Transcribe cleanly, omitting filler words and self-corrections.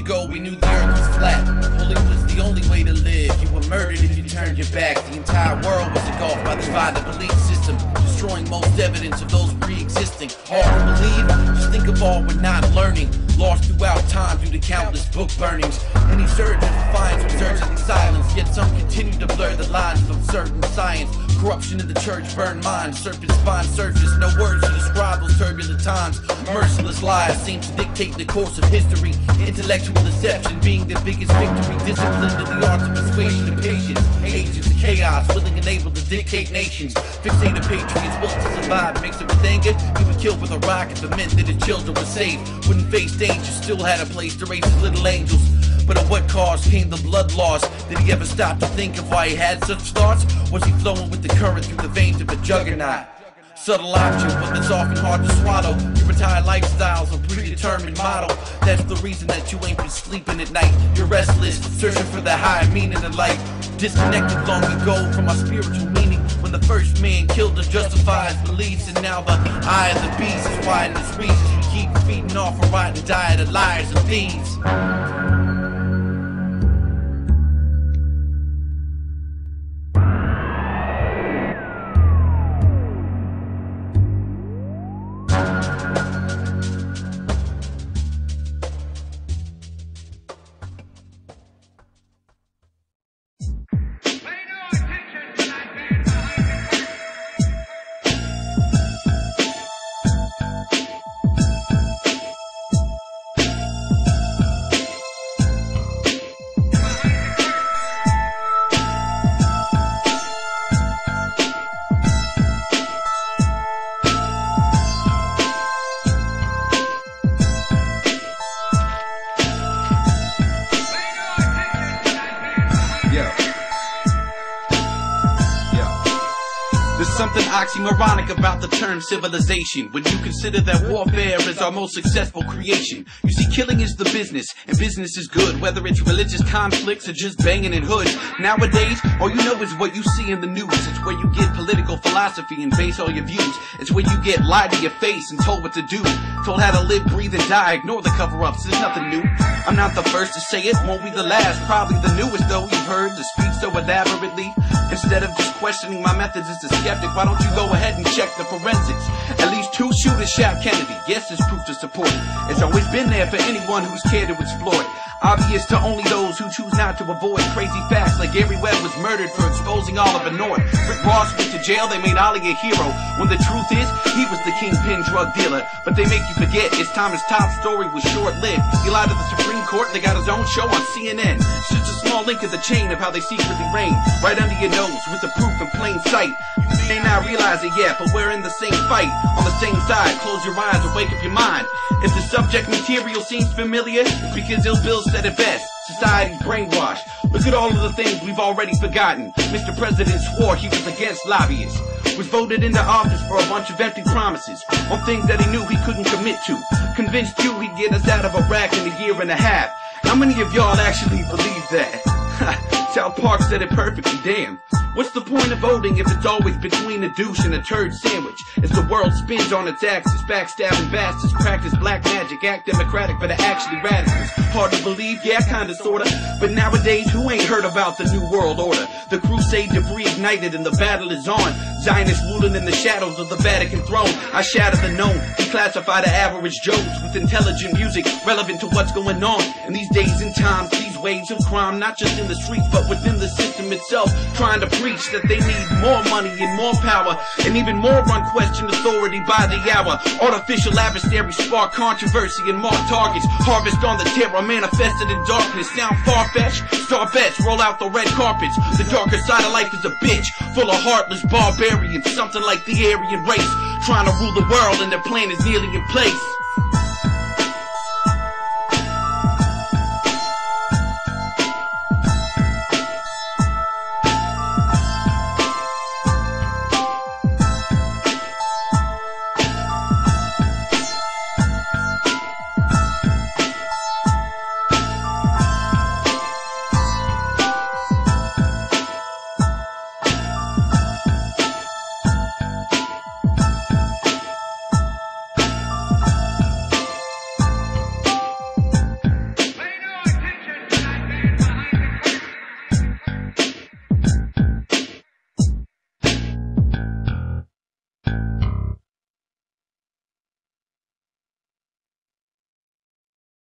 ago we knew the earth was flat. Bullying was the only way to live. You were murdered if you turned your back. The entire world was engulfed by the divided belief system, destroying most evidence of those pre-existing. Hard to believe? Just think of all we're not learning. Lost throughout time due to countless book burnings. Any surgeon finds researching silence, yet some continue to blur the lines of certain science. Corruption in the church, burned minds, serpent spine surface. No words to describe those turbulent times. Merciless lies seem to dictate the course of history. Intellectual deception being the biggest victory. Discipline to the art of persuasion and patience. Agents of chaos, willing and able to dictate nations. Fixated patriots built to survive. Mix it with anger, he would kill with a rock if it meant that his children were saved. Wouldn't face danger, still had a place to raise his little angels. But at what cost came the blood loss? Did he ever stop to think of why he had such thoughts? Was he flowing with the current through the veins of a juggernaut? Subtle option, but it's often hard to swallow. Your retired lifestyle's a predetermined model. That's the reason that you ain't been sleeping at night. You're restless, searching for the higher meaning in life. Disconnected long ago from our spiritual meaning. When the first man killed to justify his beliefs, and now the eye of the beast is wide in its reasons. You keep feeding off a rotten diet of liars and thieves. Something oxymoronic about the term civilization when you consider that warfare is our most successful creation. You see, killing is the business, and business is good, whether it's religious conflicts or just banging in hoods. Nowadays, all you know is what you see in the news. It's where you get political philosophy and base all your views. It's where you get lied to your face and told what to do, told how to live, breathe, and die. Ignore the cover-ups, there's nothing new. I'm not the first to say it, won't be the last. Probably the newest, though. You've heard to speak so elaborately. Instead of just questioning my methods as a skeptic, why don't you go ahead and check the forensics? At least 2 shooters shot Kennedy. Yes, there's proof to support it. It's always been there for anyone who's cared to explore it. Obvious to only those who choose not to avoid crazy facts like Gary Webb was murdered for exposing Oliver North. Rick Ross went to jail, they made Ollie a hero, when the truth is, he was the kingpin drug dealer. But they make you forget his Thomas top story was short-lived. He lied to the Supreme Court, they got his own show on CNN. It's just a small link in the chain of how they secretly reign, right under your nose with the proof in plain sight. You may not realize it yet, but we're in the same fight, on the same side. Close your eyes or wake up your mind. If the subject material seems familiar, it's because Ill Bill said it best. Society's brainwashed. Look at all of the things we've already forgotten. Mr. President swore he was against lobbyists, was voted into office for a bunch of empty promises on things that he knew he couldn't commit to. Convinced you he'd get us out of Iraq in a year and a half. How many of y'all actually believe that? South Park said it perfectly, damn. What's the point of voting if it's always between a douche and a turd sandwich? As the world spins on its axis, backstabbing bastards practice black magic, act democratic but are actually radicals. Hard to believe, yeah, kinda sorta. But nowadays, who ain't heard about the New World Order? The crusade debris ignited and the battle is on. Zionists ruling in the shadows of the Vatican throne. I shatter the known, declassify the average Joes with intelligent music relevant to what's going on. In these days and times, these waves of crime, not just in the streets but within the system itself, trying to preach that they need more money and more power, and even more unquestioned authority by the hour. Artificial adversaries spark controversy and mark targets. Harvest on the terror manifested in darkness. Sound far-fetched? Star bets, roll out the red carpets. The darker side of life is a bitch, full of heartless barbarians, something like the Aryan race, trying to rule the world and their plan is nearly in place.